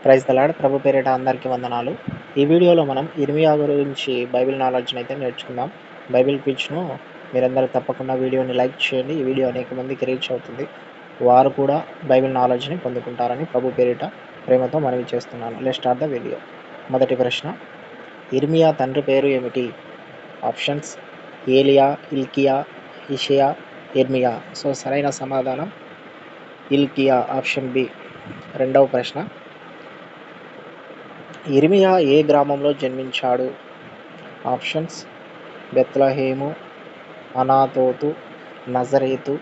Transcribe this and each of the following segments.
Praise the lord. ప్రభు పేరిట అందరికీ వందనాలు. ఈ వీడియోలో మనం ఇర్మియా గురించి బైబిల్ నాలెడ్జ్‌ని అయితే నేర్చుకుందాం. బైబిల్ క్విజ్‌ను మీరందరూ తప్పకుండా వీడియోని లైక్ చేయండి. ఈ వీడియో అనేక మందికి రీచ్ అవుతుంది. వారు కూడా బైబిల్ నాలెడ్జ్‌ని పొందుకుంటారని ప్రభు పేరిట ప్రేమతో మనవి చేస్తున్నాను. Let's start the video. మొదటి ప్రశ్న, ఇర్మియా తండ్రి పేరు ఏమిటి? ఆప్షన్స్: ఏలియా, హిల్కియా, ఇషయా, ఇర్మియా. సో సరైన సమాధానం హిల్కియా, ఆప్షన్ బి. రెండవ ప్రశ్న, ఇర్మియా ఏ గ్రామంలో జన్మించాడు? ఆప్షన్స్: బెత్లెహేము, అనాతోతు, నజరేతు,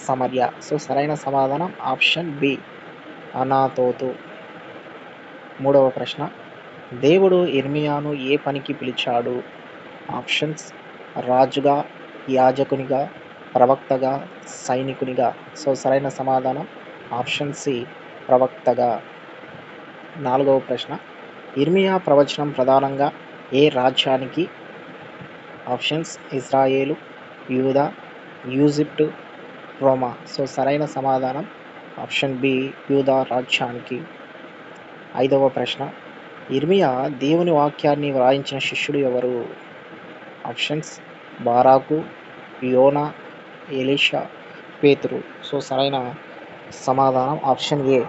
సమర్య. సో సరైన సమాధానం ఆప్షన్ బి, అనాతోతు. మూడవ ప్రశ్న, దేవుడు ఇర్మియాను ఏ పనికి పిలిచాడు? ఆప్షన్స్: రాజుగా, యాజకునిగా, ప్రవక్తగా, సైనికునిగా. సో సరైన సమాధానం ఆప్షన్ సి, ప్రవక్తగా. నాలుగవ ప్రశ్న, ఇర్మియా ప్రవచనం ప్రధానంగా ఏ రాజ్యానికి? ఆప్షన్స్: ఇజ్రాయేలు, యూదా, ఈజిప్ట్, రోమా. సో సరైన సమాధానం ఆప్షన్ బి, యూదా రాజ్యానికి. ఐదవ ప్రశ్న, ఇర్మియా దేవుని వాక్యాన్ని వ్రాయించిన శిష్యుడు ఎవరు? ఆప్షన్స్: బారాకు, యోనా, ఎలీషా, పేతురు. సో సరైన సమాధానం ఆప్షన్ ఏ,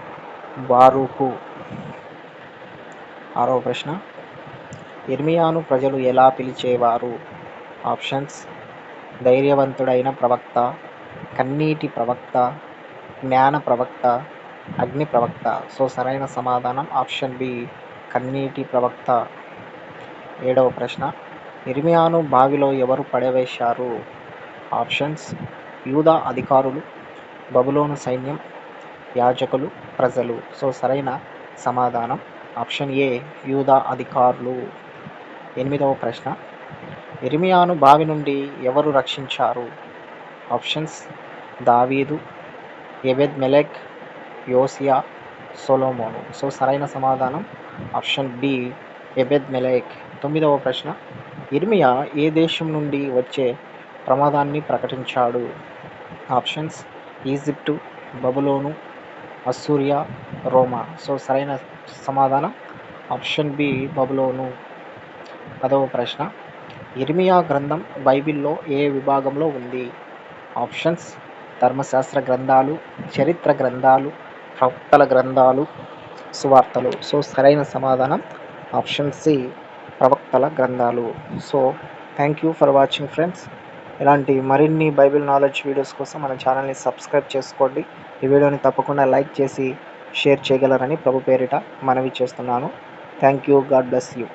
బారూకు. ఆరవ ప్రశ్న, ఇర్మియాను ప్రజలు ఎలా పిలిచేవారు? ఆప్షన్స్: ధైర్యవంతుడైన ప్రవక్త, కన్నీటి ప్రవక్త, జ్ఞాన ప్రవక్త, అగ్ని ప్రవక్త. సో సరైన సమాధానం ఆప్షన్ బి, కన్నీటి ప్రవక్త. ఏడవ ప్రశ్న, ఇర్మియాను బావిలో ఎవరు పడవేశారు? ఆప్షన్స్: యూదా అధికారులు, బబులోను సైన్యం, యాజకులు, ప్రజలు. సో సరైన సమాధానం ఆప్షన్ ఏ, యూదా అధికారులు. ఎనిమిదవ ప్రశ్న, ఇర్మియాను బావి నుండి ఎవరు రక్షించారు? ఆప్షన్స్: దావీదు, ఎబెద్ మెలెక్, యోసియా, సొలొమోను. సో సరైన సమాధానం ఆప్షన్ బి, ఎబెద్ మెలెక్. తొమ్మిదవ ప్రశ్న, ఇర్మియా ఏ దేశం నుండి వచ్చే ప్రమాదాన్ని ప్రకటించాడు? ఆప్షన్స్: ఈజిప్టు, బబులోను, అస్సూరియా, రోమా. సో సరైన సమాధానం ఆప్షన్ బి, బబులోను. పదవ ప్రశ్న, ఇర్మియా గ్రంథం బైబిల్లో ఏ విభాగంలో ఉంది? ఆప్షన్స్: ధర్మశాస్త్ర గ్రంథాలు, చరిత్ర గ్రంథాలు, ప్రవక్తల గ్రంథాలు, సువార్తలు. సో సరైన సమాధానం ఆప్షన్ సి, ప్రవక్తల గ్రంథాలు. So thank you for watching friends. ఇలాంటి మరిన్ని బైబిల్ నాలెడ్జ్ వీడియోస్ కోసం మన ఛానల్ని సబ్స్క్రైబ్ చేసుకోండి. ఈ వీడియోని తప్పకుండా లైక్ చేసి షేర్ చేయగలరని ప్రభు పేరిట మనవి చేస్తున్నాను. Thank you. God bless you.